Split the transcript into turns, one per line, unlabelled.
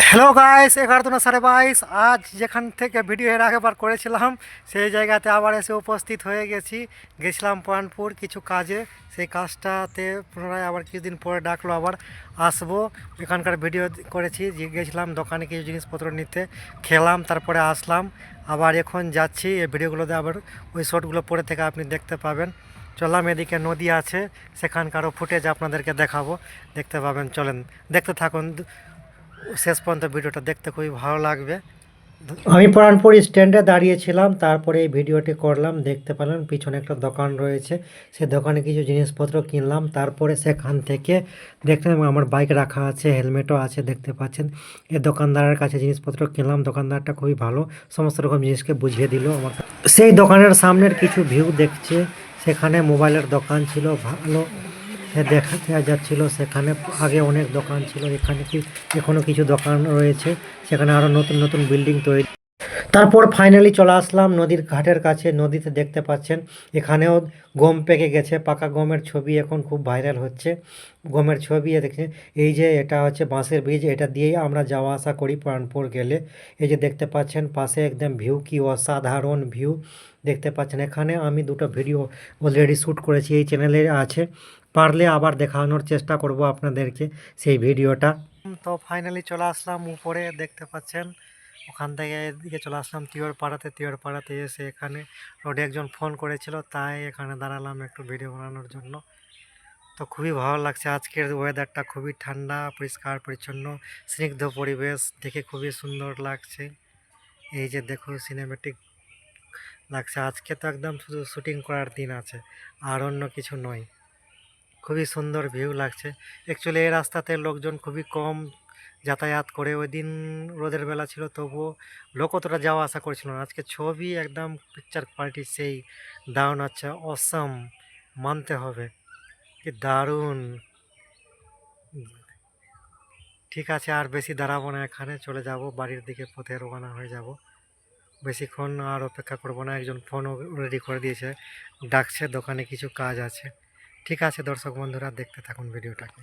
Hello guys, 11:22। আজ যেখান থেকে ভিডিও এর আগেবার করেছিলাম সেই জায়গাতে আবার এসে উপস্থিত হয়ে গেছিলাম পরানপুর কিছু কাজে। সেই কাজটাতে পুনরায় আবার কিছুদিন পরে ডাকলো, আবার আসবো। এখানকার ভিডিও করেছি, গেছিলাম দোকানে কিছু জিনিসপত্র নিতে, খেলাম, তারপরে আসলাম। আবার এখন যাচ্ছি, এই ভিডিওগুলোতে আবার ওই শর্টগুলো পরে থেকে আপনি দেখতে পাবেন। চললাম, এদিকে নদী আছে, সেখানকারও ফুটেজ আপনাদেরকে দেখাবো, দেখতে পাবেন। চলেন, দেখতে থাকুন শেষ পর্যন্ত, ভিডিওটা দেখতে খুবই ভালো লাগবে। আমি পুরানপুর স্ট্যান্ডে দাঁড়িয়েছিলাম, তারপরে এই ভিডিওটি করলাম। দেখতে পেলাম পিছনে একটা দোকান রয়েছে, সে দোকানে কিছু জিনিসপত্র কিনলাম। তারপরে সেখান থেকে দেখলাম আমার বাইক রাখা আছে, হেলমেটও আছে, দেখতে পাচ্ছেন। এই দোকানদারের কাছে জিনিসপত্র কিনলাম। দোকানদারটা খুবই ভালো, সমস্ত রকম জিনিসকে বুঝিয়ে দিল আমার। সেই দোকানের সামনের কিছু ভিউ দেখছে, সেখানে মোবাইলের দোকান ছিল, ভালো দেখা যাচ্ছিল। সেখানে আগে অনেক দোকান ছিল, এখানে কি এখনও কিছু দোকান রয়েছে, সেখানে আরও নতুন নতুন বিল্ডিং তৈরি। তারপর ফাইনালি চলে আসলাম নদীর ঘাটের কাছে। নদীতে দেখতে পাচ্ছেন এখানেও গম পেকে গেছে, পাকা গমের ছবি এখন খুব ভাইরাল হচ্ছে। গমের ছবি দেখছে। এই যে এটা হচ্ছে বাঁশের ব্রিজ, এটা দিয়েই আমরা যাওয়া আসা করি প্রাণপুর গেলে। এই যে দেখতে পাচ্ছেন পাশে একদম ভিউ, কি অসাধারণ ভিউ দেখতে পাচ্ছেন। এখানে আমি দুটো ভিডিও অলরেডি শ্যুট করেছি, এই চ্যানেলে আছে, পারলে আবার দেখানোর চেষ্টা করব আপনাদেরকে সেই ভিডিওটা। তো ফাইনালি চলে আসলাম উপরে, দেখতে পাচ্ছেন। ওখান থেকে এদিকে চলে আসলাম তিওর পাড়াতে এসে এখানে রোডে একজন ফোন করেছিল, তাই এখানে দাঁড়ালাম একটু ভিডিও বানানোর জন্য। তো খুবই ভালো লাগছে, আজকের ওয়েদারটা খুবই ঠান্ডা, পরিষ্কার পরিচ্ছন্ন, স্নিগ্ধ পরিবেশ, দেখে খুবই সুন্দর লাগছে। এই যে দেখো, সিনেমেটিক লাগছে। আজকে তো একদম শুধু শুটিং করার দিন আছে, আর অন্য কিছু নয়। খুবই সুন্দর ভিউ লাগছে। অ্যাকচুয়ালি এই রাস্তাতে লোকজন খুবই কম যাতায়াত করে। ওই দিন রোদের বেলা ছিল, তবুও লোক অতটা যাওয়া আসা করছিল না। আজকে ছবি একদম পিকচার কোয়ালিটি সেই দারুণ, আচ্ছা, অসাম, মানতে হবে, কি দারুণ। ঠিক আছে, আর বেশি দাঁড়াবো না, এখানে চলে যাব বাড়ির দিকে, পথে রওনা হয়ে যাব। বেশিক্ষণ আর অপেক্ষা করবো না, একজন ফোন রেডি করে দিয়েছে, ডাকছে, দোকানে কিছু কাজ আছে। ঠিক আছে দর্শক বন্ধুরা, দেখতে থাকুন ভিডিওটাকে।